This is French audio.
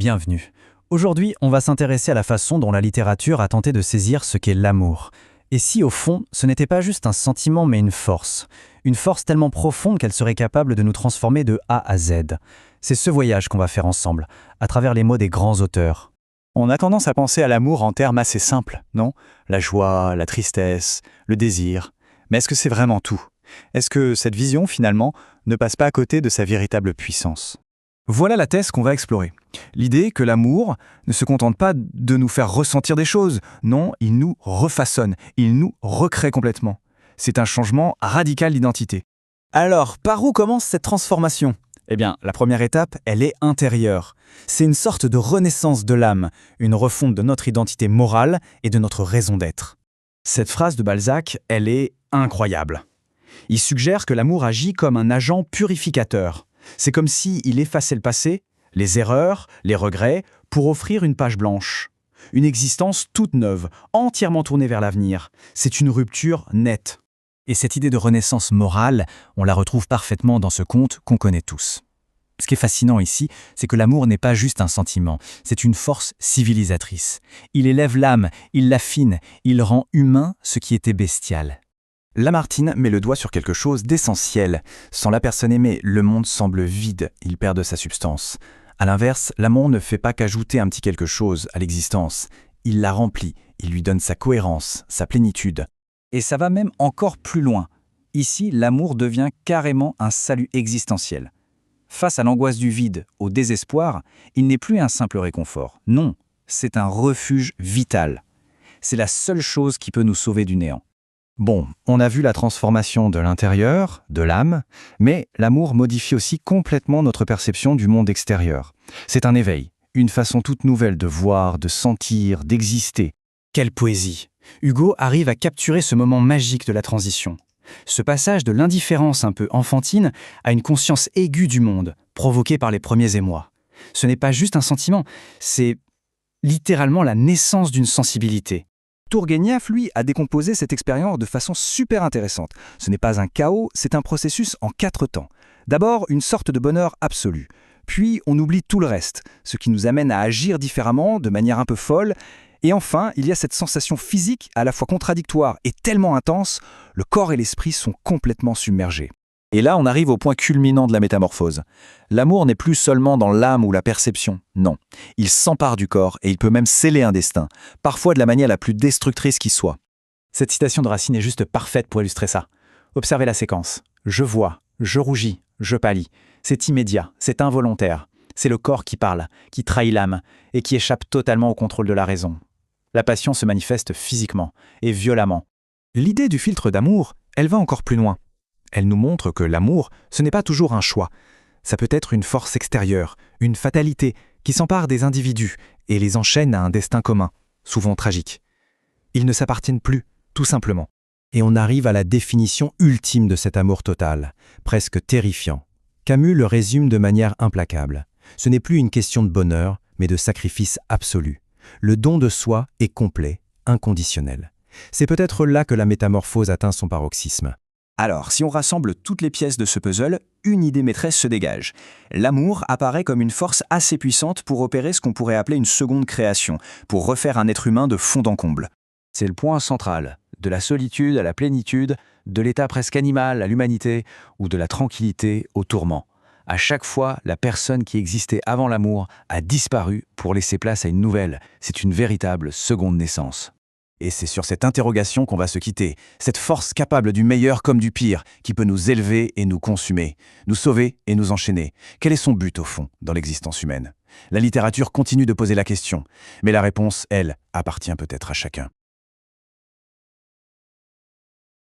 bienvenue. Aujourd'hui, on va s'intéresser à la façon dont la littérature a tenté de saisir ce qu'est l'amour. Et si, au fond, ce n'était pas juste un sentiment mais une force. Une force tellement profonde qu'elle serait capable de nous transformer de A à Z. C'est ce voyage qu'on va faire ensemble, à travers les mots des grands auteurs. On a tendance à penser à l'amour en termes assez simples, non? La joie, la tristesse, le désir. Mais est-ce que c'est vraiment tout? Est-ce que cette vision, finalement, ne passe pas à côté de sa véritable puissance? Voilà la thèse qu'on va explorer. L'idée que l'amour ne se contente pas de nous faire ressentir des choses. Non, il nous refaçonne, il nous recrée complètement. C'est un changement radical d'identité. Alors, par où commence cette transformation? Eh bien, la première étape, elle est intérieure. C'est une sorte de renaissance de l'âme, une refonte de notre identité morale et de notre raison d'être. Cette phrase de Balzac, elle est incroyable. Il suggère que l'amour agit comme un agent purificateur. C'est comme s'il effaçait le passé, les erreurs, les regrets, pour offrir une page blanche. Une existence toute neuve, entièrement tournée vers l'avenir. C'est une rupture nette. Et cette idée de renaissance morale, on la retrouve parfaitement dans ce conte qu'on connaît tous. Ce qui est fascinant ici, c'est que l'amour n'est pas juste un sentiment, c'est une force civilisatrice. Il élève l'âme, il l'affine, il rend humain ce qui était bestial. Lamartine met le doigt sur quelque chose d'essentiel. Sans la personne aimée, le monde semble vide, il perd de sa substance. À l'inverse, l'amour ne fait pas qu'ajouter un petit quelque chose à l'existence. Il la remplit, il lui donne sa cohérence, sa plénitude. Et ça va même encore plus loin. Ici, l'amour devient carrément un salut existentiel. Face à l'angoisse du vide, au désespoir, il n'est plus un simple réconfort. Non, c'est un refuge vital. C'est la seule chose qui peut nous sauver du néant. Bon, on a vu la transformation de l'intérieur, de l'âme, mais l'amour modifie aussi complètement notre perception du monde extérieur. C'est un éveil, une façon toute nouvelle de voir, de sentir, d'exister. Quelle poésie! Hugo arrive à capturer ce moment magique de la transition. Ce passage de l'indifférence un peu enfantine à une conscience aiguë du monde, provoquée par les premiers émois. Ce n'est pas juste un sentiment, c'est littéralement la naissance d'une sensibilité. Tourguenieff, lui, a décomposé cette expérience de façon super intéressante. Ce n'est pas un chaos, c'est un processus en 4 temps. D'abord, une sorte de bonheur absolu. Puis, on oublie tout le reste, ce qui nous amène à agir différemment, de manière un peu folle. Et enfin, il y a cette sensation physique à la fois contradictoire et tellement intense, le corps et l'esprit sont complètement submergés. Et là, on arrive au point culminant de la métamorphose. L'amour n'est plus seulement dans l'âme ou la perception, non. Il s'empare du corps et il peut même sceller un destin, parfois de la manière la plus destructrice qui soit. Cette citation de Racine est juste parfaite pour illustrer ça. Observez la séquence. Je vois, je rougis, je pâlis. C'est immédiat, c'est involontaire. C'est le corps qui parle, qui trahit l'âme et qui échappe totalement au contrôle de la raison. La passion se manifeste physiquement et violemment. L'idée du filtre d'amour, elle va encore plus loin. Elle nous montre que l'amour, ce n'est pas toujours un choix. Ça peut être une force extérieure, une fatalité qui s'empare des individus et les enchaîne à un destin commun, souvent tragique. Ils ne s'appartiennent plus, tout simplement. Et on arrive à la définition ultime de cet amour total, presque terrifiant. Camus le résume de manière implacable. Ce n'est plus une question de bonheur, mais de sacrifice absolu. Le don de soi est complet, inconditionnel. C'est peut-être là que la métamorphose atteint son paroxysme. Alors, si on rassemble toutes les pièces de ce puzzle, une idée maîtresse se dégage. L'amour apparaît comme une force assez puissante pour opérer ce qu'on pourrait appeler une seconde création, pour refaire un être humain de fond en comble. C'est le point central, de la solitude à la plénitude, de l'état presque animal à l'humanité, ou de la tranquillité au tourment. À chaque fois, la personne qui existait avant l'amour a disparu pour laisser place à une nouvelle. C'est une véritable seconde naissance. Et c'est sur cette interrogation qu'on va se quitter, cette force capable du meilleur comme du pire, qui peut nous élever et nous consumer, nous sauver et nous enchaîner. Quel est son but au fond dans l'existence humaine? La littérature continue de poser la question, mais la réponse, elle, appartient peut-être à chacun.